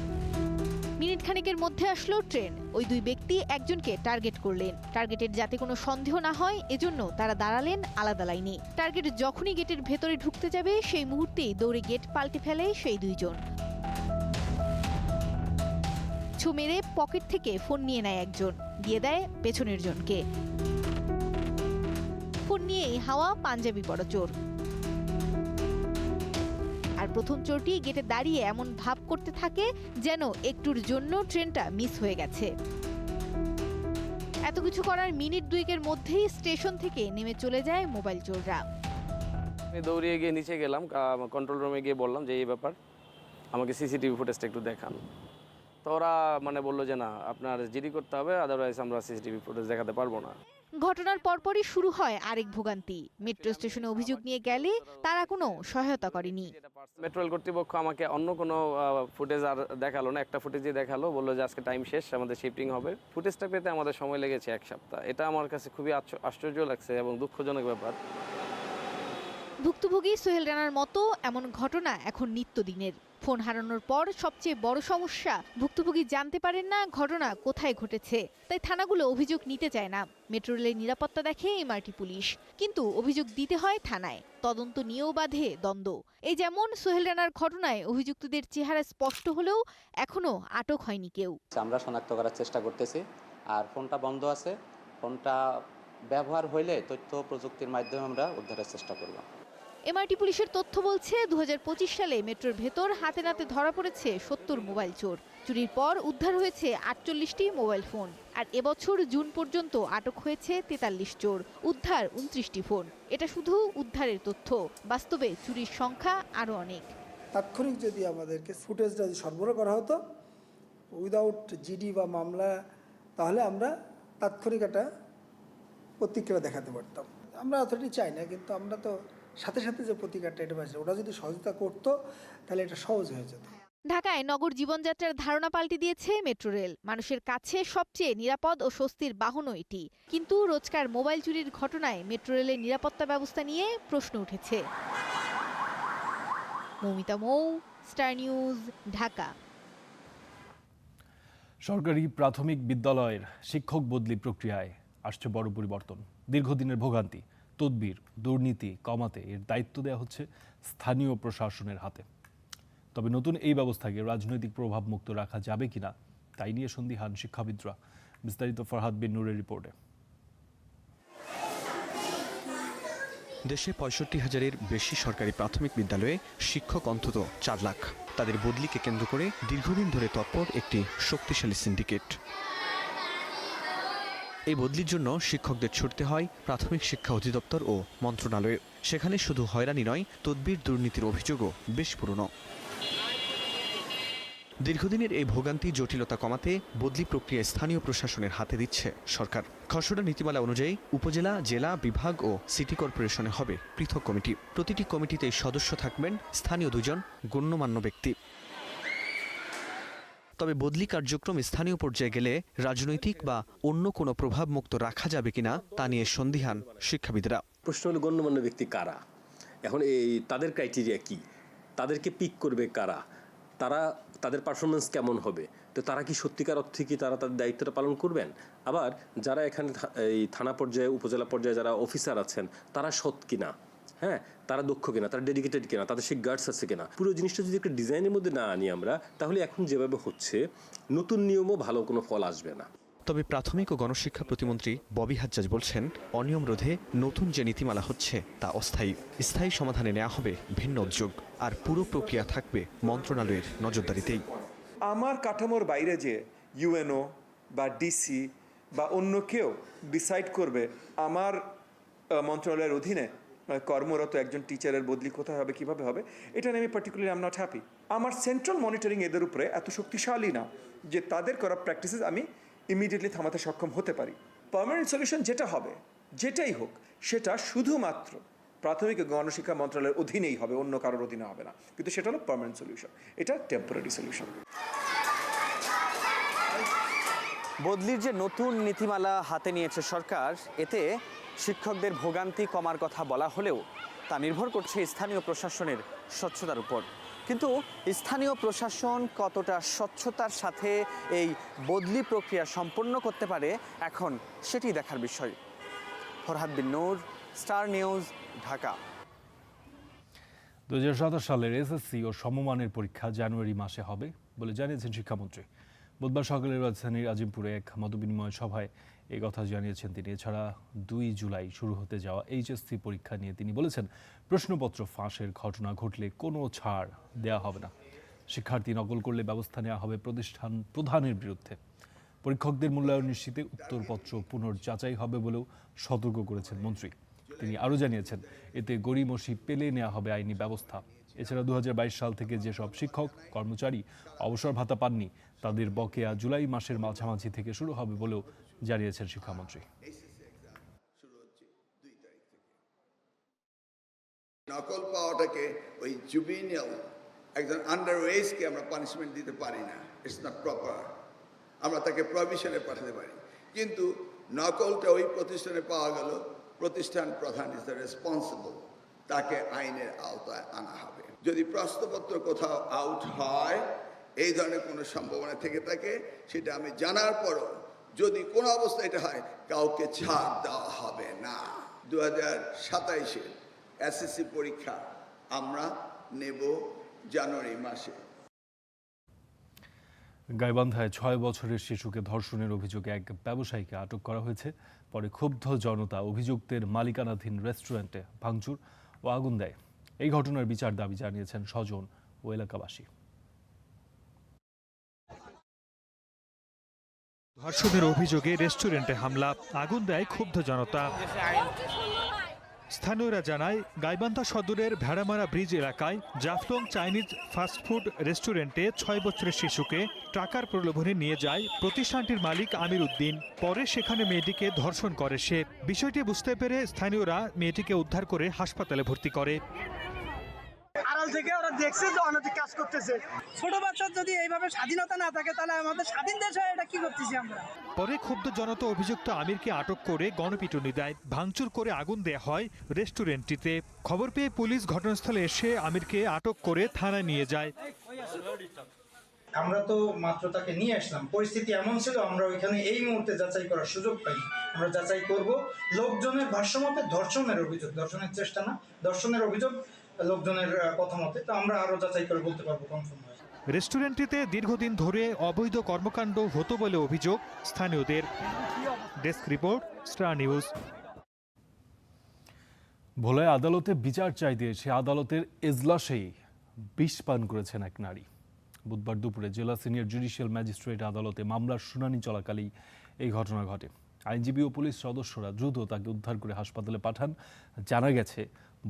মিনিট খানেকের মধ্যে আসলো ট্রেন। ওই 2 ব্যক্তি একজনকে টার্গেট করলেন। টার্গেটের যাতে কোনো সন্দেহ না হয় এজন্য তারা দাঁড়ালেন আলাদা লাইনে। টার্গেট যখনই গেটের ভেতরে ঢুকতে যাবে সেই মুহূর্তেই দৌড়ে গেট পাল্টে ফেলে সেই 2 জন। ছো মেরে পকেট থেকে ফোন নিয়ে নেয় একজন, দিয়ে দেয় পেছনের জনকে। ফোন নিয়েই হাওয়া পাঞ্জাবি পরা চোর। আর প্রথম চোরটি গেটে দাঁড়িয়ে এমন ভাব করতে থাকে যেন একটুর জন্য ট্রেনটা মিস হয়ে গেছে। এত কিছু করার মিনিট 2-এর মধ্যেই স্টেশন থেকে নেমে চলে যায় মোবাইল চোররা। আমি দৌড়িয়ে গিয়ে নিচে গেলাম, কন্ট্রোল রুমে গিয়ে বললাম যে এই ব্যাপার, আমাকে সিসিটিভি ফুটেজটা একটু দেখান। তো ওরা বললো যে না, আপনার জিডি করতে হবে, আদারওয়াইজ আমরা সিসিটিভি ফুটেজ দেখাতে পারবো না। ঘটনার পরপরই শুরু হয় আরেক ভোগান্তি। মেট্রো স্টেশনে অভিযোগ নিয়ে গেলে তারা কোনো সহায়তা করেনি। মেট্রো রেল কর্তৃপক্ষ আমাকে অন্য কোনো ফুটেজ আর দেখালো না, একটা ফুটেজই দেখালো, বললো যে আজকে টাইম শেষ, আমাদের শিফটিং হবে। ফুটেজটা পেতে আমাদের সময় লেগেছে 1 সপ্তাহ। এটা আমার কাছে খুবই আশ্চর্য লাগছে এবং দুঃখজনক ব্যাপার। ভুক্তভোগী সোহেল রানার মতো এমন ঘটনা এখন নিত্যদিনের। ফোন হারানোর পর সবচেয়ে বড় সমস্যা, ভুক্তভোগী জানতে পারেন না ঘটনা কোথায় ঘটেছে। তাই থানাগুলো অভিযোগ নিতে চায় না। মেট্রো রেলের নিরাপত্তা দেখে এমআরটি পুলিশ, কিন্তু অভিযোগ দিতে হয় থানায়। তদন্ত নিয়েও বাধে দ্বন্দ্ব। এই যেমন সোহেল রানার ঘটনায় অভিযুক্তদের চেহারা স্পষ্ট হলেও এখনো আটক হয়নি কেউ। আমরা শনাক্ত করার চেষ্টা করতেছি। আর ফোনটা বন্ধ আছে, ফোনটা ব্যবহার হইলে তথ্য প্রযুক্তির মাধ্যমে আমরা উদ্ধারের চেষ্টা করব। এমআরটি পুলিশের তথ্য বলছে 2025 সালে মেট্রোর ভেতর হাতে নাতে ধরা পড়েছে 70 মোবাইল চোর। চুরির পর উদ্ধার হয়েছে 48টি মোবাইল ফোন। আর এবছর জুন পর্যন্ত আটক হয়েছে 43 চোর, উদ্ধার 29টি ফোন। এটা শুধু উদ্ধারের তথ্য, বাস্তবে চুরির সংখ্যা আরও অনেক। তাৎক্ষণিক যদি আমাদেরকে ফুটেজটা সরবরাহ করা হতো উইদাউট জিডি বা মামলা, তাহলে আমরা তাৎক্ষণিক একটা প্রতিক্রিয়া দেখাতে পারতাম। আমরা অতটি চাই না, কিন্তু আমরা তো সাথে সাথে যে প্রতিকারটা এটা পাচ্ছি, ওরা যদি সহযোগিতা করতো তাহলে এটা সহজ হয়ে যেত। ঢাকায় নগর জীবনযাত্রার ধারণা পাল্টে দিয়েছে মেট্রো রেল। মানুষের কাছে সবচেয়ে নিরাপদ ও স্বস্তির বাহনও এটি। কিন্তু রোজকার মোবাইল চুরির ঘটনায় মেট্রো রেলের নিরাপত্তা ব্যবস্থা নিয়ে প্রশ্ন উঠেছে। মৌমিতা মৌ, স্টার নিউজ, ঢাকা। সরকারি প্রাথমিক বিদ্যালয়ের শিক্ষক বদলি প্রক্রিয়ায় আসছে বড় পরিবর্তন। দীর্ঘদিনের ভোগান্তি, তদবির, দুর্নীতি কমাতে এর দায়িত্ব দেওয়া হচ্ছে স্থানীয় প্রশাসনের হাতে। তবে নতুন এই ব্যবস্থাকে রাজনৈতিক প্রভাব মুক্ত রাখা যাবে কিনা তাই নিয়ে সন্দিহান শিক্ষাবিদরা। বিস্তারিত ফরহাদ বিন নূরের রিপোর্টে। দেশে 65,000-এর বেশি সরকারি প্রাথমিক বিদ্যালয়ে শিক্ষক অন্তত 4 লাখ। তাদের বদলিকে কেন্দ্র করে দীর্ঘদিন ধরে তৎপর একটি শক্তিশালী সিন্ডিকেট। এই বদলির জন্য শিক্ষকদের ছুটতে হয় প্রাথমিক শিক্ষা অধিদপ্তর ও মন্ত্রণালয়ে। সেখানে শুধু হয়রানি নয়, তদবির, দুর্নীতির অভিযোগও বেশ পুরনো। দীর্ঘদিনের এই ভোগান্তি, জটিলতা কমাতে বদলি প্রক্রিয়া স্থানীয় প্রশাসনের হাতে দিচ্ছে সরকার। খসড়া নীতিমালা অনুযায়ী উপজেলা, জেলা, বিভাগ ও সিটি কর্পোরেশনে হবে পৃথক কমিটি। প্রতিটি কমিটিতে সদস্য থাকবেন স্থানীয় 2 জন গণ্যমান্য ব্যক্তি। তবে বদলি কার্যক্রম স্থানীয় পর্যায়ে গেলে রাজনৈতিক বা অন্য কোনো প্রভাবমুক্ত রাখা যাবে কিনা তা নিয়ে সন্দিহান শিক্ষাবিদরা। প্রশ্ন হলো গণ্যমান্য ব্যক্তি কারা, এখন এই তাদের ক্রাইটেরিয়া কি, তাদেরকে পিক করবে কারা, তাদের পারফরমেন্স কেমন হবে, তো তারা কি সত্যিকার অর্থে কি তারা তাদের দায়িত্বটা পালন করবেন। আবার যারা এখানে এই থানা পর্যায়ে উপজেলা পর্যায়ে যারা অফিসার আছেন তারা সৎ কিনা, হ্যাঁ তারা দক্ষ কিনা, তারা ডেডিকেটেড কিনা, তাদের সেই গার্ডস আছে কিনা। পুরো জিনিসটা যদি একটা ডিজাইনের মধ্যে না আনি আমরা, তাহলে এখন যেভাবে হচ্ছে নতুন নিয়মও ভালো কোনো ফল আসবে না। তবে প্রাথমিক ও গণশিক্ষা প্রতিমন্ত্রী ববি হাজ্জাজ বলছেন, অনিয়ম রোধে নতুন যে নীতিমালা হচ্ছে তা অস্থায়ী। স্থায়ী সমাধানে নেওয়া হবে ভিন্ন উদ্যোগ, আর পুরো প্রক্রিয়া থাকবে মন্ত্রণালয়ের নজরদারিতেই। আমার কাঠামোর বাইরে যে ইউএনও বা ডিসি বা অন্য কেউ ডিসাইড করবে আমার মন্ত্রণালয়ের অধীনে কর্মরত একজন টিচারের বদলি কোথায় হবে, কিভাবে হবে, এটা নিয়ে আমি particularly I am not happy. আমার সেন্ট্রাল মনিটরিং এদের উপরে এত শক্তিশালী না যে তাদের করাপ্ট প্র্যাকটিসেস আমি ইমিডিয়েটলি থামাতে সক্ষম হতে পারি। পার্মানেন্ট সলিউশন যেটা হবে, যেটাই হোক, সেটা শুধুমাত্র প্রাথমিক গণশিক্ষা মন্ত্রণালয়ের অধীনেই হবে, অন্য কারোর অধীনে হবে না। কিন্তু সেটা হলো পার্মানেন্ট সলিউশন, এটা টেম্পোরারি সলিউশন। বদলির যে নতুন নীতিমালা হাতে নিয়েছে সরকার, এতে শিক্ষকদের ভোগান্তি কমার কথা বলা হলেও তা নির্ভর করছে স্থানীয় প্রশাসনের স্বচ্ছতার উপর। কিন্তু স্থানীয় প্রশাসন কতটা স্বচ্ছতার সাথে এই বদলি প্রক্রিয়া সম্পন্ন করতে পারে এখন সেটি দেখার বিষয়। ফরহাদ বিন নূর, স্টার নিউজ, ঢাকা। 2027 সালের এসএসসি ও সমমানের পরীক্ষা জানুয়ারি মাসে হবে বলে জানিয়েছেন শিক্ষামন্ত্রী। বুধবার সকালে রাজধানীর আজিমপুরে এক মতবিনিময় সভায় এই কথা জানিয়েছেন তিনি। এছাড়া 2 জুলাই শুরু হতে যাওয়া এইচএসসি পরীক্ষা নিয়ে তিনি বলেছেন, প্রশ্নপত্র ফাঁসের ঘটনা ঘটলে কোনো ছাড় দেওয়া হবে না। শিক্ষার্থী নকল করলে ব্যবস্থা নেওয়া হবে প্রতিষ্ঠান প্রধানের বিরুদ্ধে। পরীক্ষকদের মূল্যায়ন নিশ্চিতে উত্তরপত্র পুনর্যাচাই হবে বলেও সতর্ক করেছেন মন্ত্রী। তিনি আরও জানিয়েছেন, এতে গড়িমসি পেলে নেওয়া হবে আইনি ব্যবস্থা। এছাড়া 2022 সাল থেকে যেসব শিক্ষক কর্মচারী অবসর ভাতা পাননি তাদের বকেয়া জুলাই মাসের মাঝামাঝি থেকে শুরু হবে বলেও জানিয়েছেন শিক্ষামন্ত্রী। নকল পাওয়াটাকে ওই জুবিনিয়াল একজন আন্ডার এজকে আমরা পানিশমেন্ট দিতে পারি না, ইটস নট প্রপার। আমরা তাকে প্রভিশনে পাঠাতে পারি, কিন্তু নকলটা ওই প্রতিষ্ঠানে পাওয়া গেল, প্রতিষ্ঠান প্রধান ইজ দ্য রেসপন্সিবল, তাকে আইনের আওতায় আনা হবে। যদি প্রশ্নপত্র কোথাও আউট হয়, এই ধরনের কোনো সম্ভাবনা থেকে থাকে, সেটা আমি জানার পরও যদি কোনো অবস্থা এটা হয়, কাউকে ছাড় দেওয়া হবে না। 2027-এর এসএসসি পরীক্ষা আমরা নেব জানুয়ারি মাসে। গাইবান্ধায় 6 বছরের শিশুকে ধর্ষণের অভিযোগে এক ব্যবসায়ীকে আটক করা হয়েছে। পরে ক্ষুব্ধ জনতা অভিযুক্তের মালিকানাধীন রেস্টুরেন্টে ভাঙচুর ও আগুন দেয়। এই ঘটনার বিচার দাবি জানিয়েছেন স্বজন ও এলাকাবাসী। ধর্ষণের অভিযোগে রেস্টুরেন্টে হামলা, আগুন দেয় ক্ষুব্ধ জনতা। স্থানীয়রা জানায়, গাইবান্ধা সদরের ভেড়ামারা ব্রিজ এলাকায় জাফলং চাইনিজ ফাস্টফুড রেস্টুরেন্টে 6 বছরের শিশুকে টাকার প্রলোভনে নিয়ে যায় প্রতিষ্ঠানটির মালিক আমির উদ্দিন। পরে সেখানে মেয়েটিকে ধর্ষণ করে সে। বিষয়টি বুঝতে পেরে স্থানীয়রা মেয়েটিকে উদ্ধার করে হাসপাতালে ভর্তি করে। আড়াল থেকে ওরা দেখছে যে অনৈতিক কাজ করতেছে। ছোট বাচ্চার যদি এইভাবে স্বাধীনতা না থাকে, তাহলে আমাদের স্বাধীন দেশ হয়ে এটা কি করতেছি আমরা। পরে ক্ষুব্ধ জনতা অভিযুক্ত আমিরকে আটক করে গণপিটুনি দেয়। ভাঙচুর করে আগুন দেয়া হয় রেস্টুরেন্টটিতে। খবর পেয়ে পুলিশ ঘটনাস্থলে এসে আমিরকে আটক করে থানায় নিয়ে যায়। আমরা তো মাত্র তাকে নিয়ে আসলাম, পরিস্থিতি এমন ছিল আমরা ওইখানে এই মুহূর্তে যাচাই করার সুযোগ পাই। আমরা যাচাই করব। লোকজনের ভাষ্যমতে ধর্ষণের অভিযোগ, ধর্ষণের চেষ্টা না, ধর্ষণের অভিযোগ লোকজনের কথা মতে। তো আমরা আরো যাচাই করে বলতে পারবো কনফার্ম হয়। রেস্টুরেন্টটিতে দীর্ঘদিন ধরে অবৈধ কর্মকাণ্ড হতো বলে অভিযোগ স্থানীয়দের। Desk report, star news. ভোলায় আদালতে বিচার চাইতে এসে আদালতের এজলাসেই বিষ পান করেছেন এক নারী। বুধবার দুপুরে জেলা সিনিয়র জুডিশিয়াল ম্যাজিস্ট্রেট আদালতে মামলার শুনানি চলাকালেই এই ঘটনা ঘটে। আইনজীবী ও পুলিশ সদস্যরা দ্রুত তাকে উদ্ধার করে হাসপাতালে পাঠান। জানা গেছে,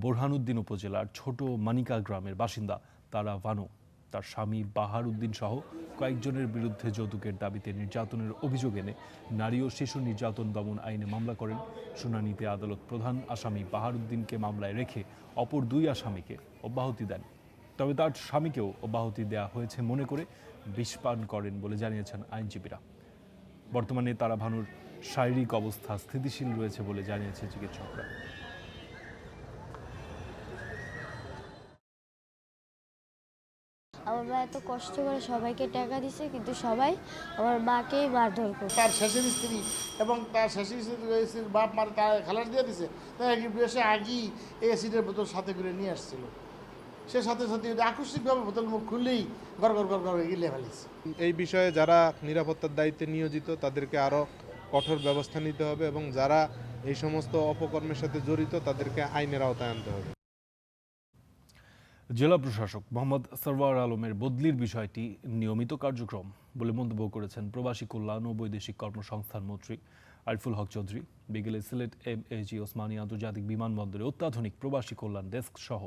বোরহানউদ্দিন উপজেলার ছোট মানিকা গ্রামের বাসিন্দা তারা ভানু তার স্বামী বাহার উদ্দিন সহ কয়েকজনের বিরুদ্ধে যৌতুকের দাবিতে নির্যাতনের অভিযোগ এনে নারী ও শিশু নির্যাতন দমন আইনে মামলা করেন। শুনানিতে আদালত প্রধান আসামি বাহার উদ্দিনকে মামলায় রেখে অপর 2 আসামিকে অব্যাহতি দেন। তবে তার স্বামীকেও অব্যাহতি দেওয়া হয়েছে মনে করে বিষ পান করেন বলে জানিয়েছেন আইনজীবীরা। বর্তমানে তারা ভানুর শারীরিক অবস্থা স্থিতিশীল রয়েছে বলে জানিয়েছে চিকিৎসকরা। আমার মা এত কষ্ট করে সবাইকে টাকা দিছে, কিন্তু সবাই আমার মাকেই মারধর করে। তার শেষের স্ত্রী এবং তার শেষের স্ত্রীর বাপ মার তার খালাস দিয়ে দিছে, তাই বেশি আগেই এই অ্যাসিডের বোতল সাথে করে নিয়ে আসছিল। সে সাথে সাথে আকস্মিকভাবে বোতল মুখ খুললেই গড় গড় গড় গড় গিলে ফেলেছে। এই বিষয়ে যারা নিরাপত্তার দায়িত্বে নিয়োজিত তাদেরকে আরও কঠোর ব্যবস্থা নিতে হবে এবং যারা এই সমস্ত অপকর্মের সাথে জড়িত তাদেরকে আইনের আওতায় আনতে হবে। জেলা প্রশাসক মোহাম্মদ সরওয়ার আলমের বদলির বিষয়টি নিয়মিত কার্যক্রম বলে মন্তব্য করেছেন প্রবাসী কল্যাণ ও বৈদেশিক কর্মসংস্থান মন্ত্রী আরিফুল হক চৌধুরী। বিকেলে সিলেট MAG ওসমানী আন্তর্জাতিক বিমানবন্দরে অত্যাধুনিক প্রবাসী কল্যাণ ডেস্ক সহ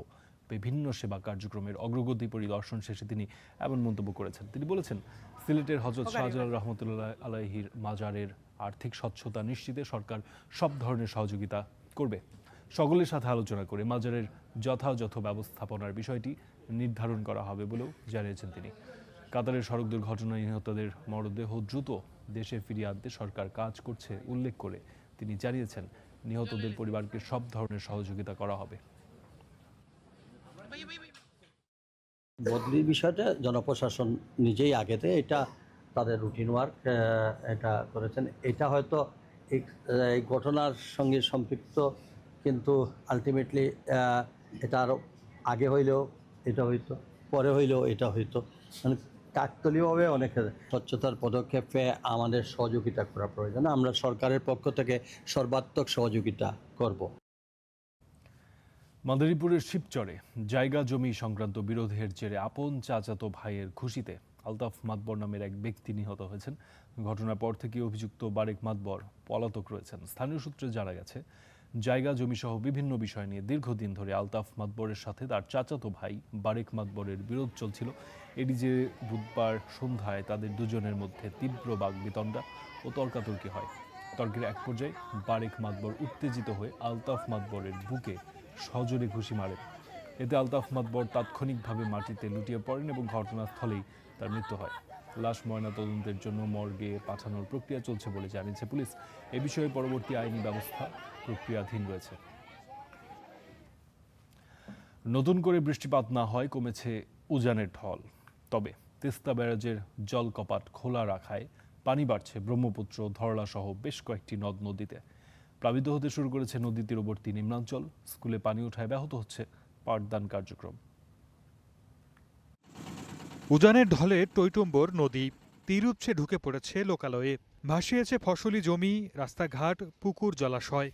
বিভিন্ন সেবা কার্যক্রমের অগ্রগতি পরিদর্শন শেষে তিনি এমন মন্তব্য করেছেন। তিনি বলেছেন, সিলেটের হযরত শাহজালাল রহমতুল্লাহ আলাইহির মাজারের আর্থিক স্বচ্ছতা নিশ্চিতে সরকার সব ধরনের সহযোগিতা করবে। সকলের সাথে আলোচনা করে মাজারের যথাযথ ব্যবস্থাপনার বিষয়টি নির্ধারণ করা হবে বলেও জানিয়েছেন তিনি। কাতারের সড়ক দুর্ঘটনায় নিহতদের মরদেহ দ্রুত দেশে ফিরিয়ে আনতে সরকার কাজ করছে উল্লেখ করে তিনি জানিয়েছেন, নিহতদের পরিবারকে সব ধরনের সহযোগিতা করা হবে। বদলির বিষয়টা জনপ্রশাসন নিজেই আগেতে এটা তাদের রুটিন ওয়ার্ক এটা করেছেন। এটা হয়তো এই ঘটনার সঙ্গে সম্পৃক্ত, কিন্তু আলটিমেটলি এটা আরও আগে হইলেও এটা হইতো, পরে হইলেও এটা হইতো, মানে কাকতালীয়ভাবে অনেক স্বচ্ছতার পদক্ষেপে আমাদের সহযোগিতা করা প্রয়োজন। আমরা সরকারের পক্ষ থেকে সর্বাত্মক সহযোগিতা করব। মাদারীপুরের শিবচরে জায়গা জমি সংক্রান্ত বিরোধের জেরে আপন চাচাতো ভাইয়ের খুশিতে আলতাফ মাতবর নামের এক ব্যক্তি নিহত হয়েছেন। ঘটনার পর থেকে অভিযুক্ত বারেক মাতবর পলাতক রয়েছেন। স্থানীয় সূত্রে জানা গেছে, জায়গা জমি সহ বিভিন্ন বিষয় নিয়ে দীর্ঘদিন ধরে আলতাফ মাতবরের সাথে তার চাচাতো ভাই বারেক মাতবরের বিরোধ চলছিল। এটি যে বুধবার সন্ধ্যায় তাদের দুজনের মধ্যে তীব্র বাগবিতণ্ডা ও তর্কাতর্কি হয়। তর্কের এক পর্যায়ে বারেক মাতবর উত্তেজিত হয়ে আলতাফ মাতবরের বুকে সজোরে ঘুষি মারেন। এতে আলতাফ মাতবর তাৎক্ষণিকভাবে মাটিতে লুটিয়ে পড়েন এবং ঘটনাস্থলেই তার মৃত্যু হয়। লাশ ময়নাতদন্তের জন্য মর্গে পাঠানোর প্রক্রিয়া চলছে বলে জানিয়েছে পুলিশ। এ বিষয়ে পরবর্তী আইনি ব্যবস্থা প্রক্রিয়াধীন রয়েছে। নতুন করে বৃষ্টিপাত না হয় কমেছে উজানের ঢল, তবে তিস্তা ব্যারাজের জল কপাট খোলা রাখায় পানি বাড়ছে ব্রহ্মপুত্র, ধরলা সহ বেশ কয়েকটি নদ নদীতে। প্লাবিত হতে শুরু করেছে নদী তীরবর্তী নিম্নাঞ্চল। স্কুলে পানি ওঠায় ব্যাহত হচ্ছে পাঠদান কার্যক্রম। উজানের ঢলে টইটুম্বর নদী তীর উৎসে ঢুকে পড়েছে লোকালয়ে, ভাসিয়েছে ফসলি জমি, রাস্তাঘাট, পুকুর, জলাশয়।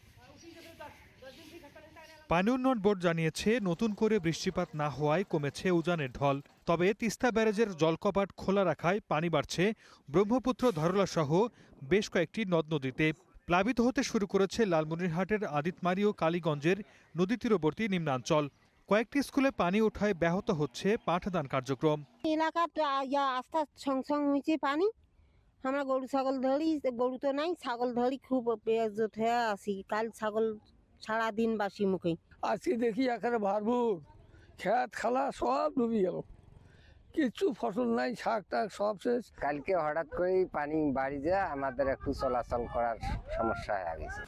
পানি উন্নয়ন বোর্ড জানিয়েছে, নতুন করে বৃষ্টিপাত না হওয়ায় কমেছে উজানের ঢল, তবে তিস্তা ব্যারেজের জলকপাট খোলা রাখায় পানি বাড়ছে ব্রহ্মপুত্র, ধরলা সহ বেশ কয়েকটি নদ নদীতে। প্লাবিত হতে শুরু করেছে লালমনিরহাটের আদিতমারি ও কালীগঞ্জের নদী তীরবর্তী নিম্নাঞ্চল। কয়েকটি স্কুলে পানি ওঠায় ব্যাহত হচ্ছে পাঠদান কার্যক্রম। এলাকার আস্তে সংসং হয়েছে পানি, আমরা গরু ছাগল ধরি, গরু তো নাই, ছাগল ধরি, খুব বেজত হয়ে আসি। কাল ছাগল সারাদিন বাসি মুখে। আজকে দেখি এখানে ভারপুর খেত খালা সব ডুবে গেল, কিছু ফসল নাই, শাক টাক সব শেষ। কালকে হঠাৎ করেই পানি বাড়ি যায়, আমাদের একটু চলাচল করার সমস্যা হয়ে গেছে।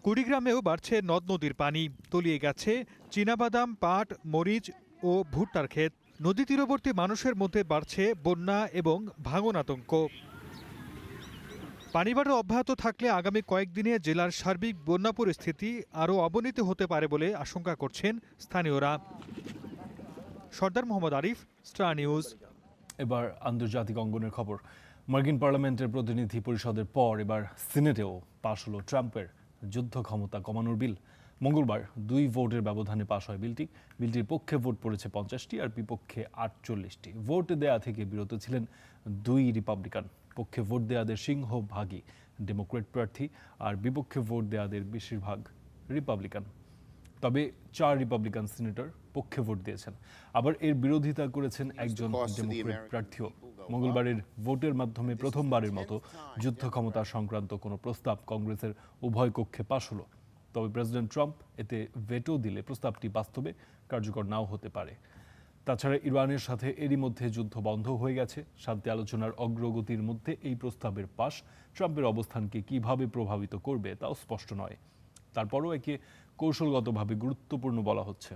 কুড়িগ্রামেও বাড়ছে নদ নদীর পানি, তলিয়ে গেছে চীনাবাদাম, পাট, মরিচ ও ভুট্টার ক্ষেত। নদী তীরবর্তী মানুষের মধ্যে বাড়ছে বন্যা এবং ভাঙন আতঙ্ক। পানিবাড় অব্যাহত থাকলে আগামী কয়েকদিনে জেলার সার্বিক বন্যা পরিস্থিতি আরও অবনতি হতে পারে বলে আশঙ্কা করছেন স্থানীয়রা। সর্দার মোহাম্মদ আরিফ, স্টার নিউজ। এবার আন্তর্জাতিক অঙ্গনের খবর। মার্কিন পার্লামেন্টের প্রতিনিধি পরিষদের পর এবার সিনেটেও পাশ হলো ট্রাম্পের যুদ্ধ ক্ষমতা কমানোর বিল। মঙ্গলবার 2 ভোটের ব্যবধানে পাশ হয় বিলটি। বিলটির পক্ষে ভোট পড়েছে 50টি আর বিপক্ষে 48টি। ভোট দেয়া থেকে বিরত ছিলেন 2 রিপাবলিকান। পক্ষে ভোট দেয়াদের সিংহভাগই ডেমোক্রেট প্রার্থী আর বিপক্ষে ভোট দেয়াদের বেশিরভাগ রিপাবলিকান। তবে 4 রিপাবলিকান সিনেটর পক্ষে ভোট দিয়েছেন। আবার এর বিরোধিতা করেছেন একজন ডেমোক্রেট প্রার্থীও। মঙ্গলবারের ভোটের মাধ্যমে প্রথমবারের মতো যুদ্ধ ক্ষমতা সংক্রান্ত কোনো প্রস্তাব কংগ্রেসের উভয় কক্ষে পাশ হলো। তবে প্রেসিডেন্ট ট্রাম্প এতে ভেটো দিলে প্রস্তাবটি বাস্তবে কার্যকর নাও হতে পারে। তাছাড়া ইরানের সাথে এরই মধ্যে যুদ্ধ বন্ধ হয়ে গেছে। শান্তি আলোচনার অগ্রগতির মধ্যে এই প্রস্তাবের পাশ ট্রাম্পের অবস্থানকে কিভাবে প্রভাবিত করবে তাও স্পষ্ট নয়। তারপরও একে কৌশলগতভাবে গুরুত্বপূর্ণ বলা হচ্ছে।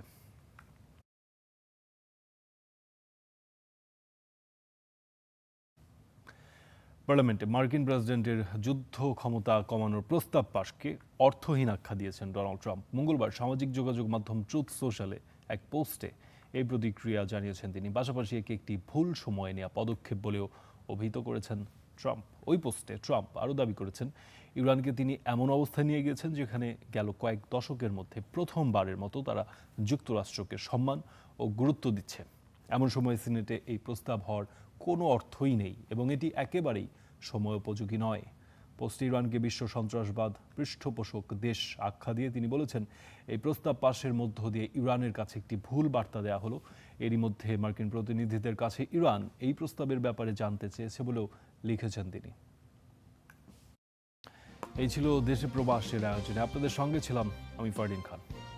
পার্লামেন্টে মার্কিন প্রেসিডেন্টের যুদ্ধ ক্ষমতা কমানোর প্রস্তাব পাশকে অর্থহীন আখ্যা দিয়েছেন ডোনাল্ড ট্রাম্প। মঙ্গলবার সামাজিক যোগাযোগ মাধ্যম ট্রুথ সোশ্যালে এক পোস্টে এই প্রতিক্রিয়া জানিয়েছেন তিনি। পাশাপাশি একে একটি ভুল সময়ে নেওয়া পদক্ষেপ বলেও অভিহিত করেছেন ট্রাম্প। ওই পোস্টে ট্রাম্প আরও দাবি করেছেন, ইরানকে তিনি এমন অবস্থায় নিয়ে গিয়েছেন যেখানে গেল কয়েক দশকের মধ্যে প্রথমবারের মতো তারা যুক্তরাষ্ট্রকে সম্মান ও গুরুত্ব দিচ্ছে। এমন সময় সিনেটে এই প্রস্তাব হওয়ার কোনো অর্থই নেই এবং এটি একেবারেই সময়োপযোগী নয়। পোস্টে ইরানকে বিশ্ব সন্ত্রাসবাদ পৃষ্ঠপোষক দেশ আখ্যা দিয়ে তিনি বলেছেন, এই প্রস্তাব পাশের মধ্য দিয়ে ইরানের কাছে একটি ভুল বার্তা দেওয়া হলো। এরই মধ্যে মার্কিন প্রতিনিধিদের কাছে ইরান এই প্রস্তাবের ব্যাপারে জানতে চেয়েছে বলেও লিখেছেন তিনি। এই ছিল দেশে প্রবাসের আয়োজনে। আপনাদের সঙ্গে ছিলাম আমি ফারদিন খান।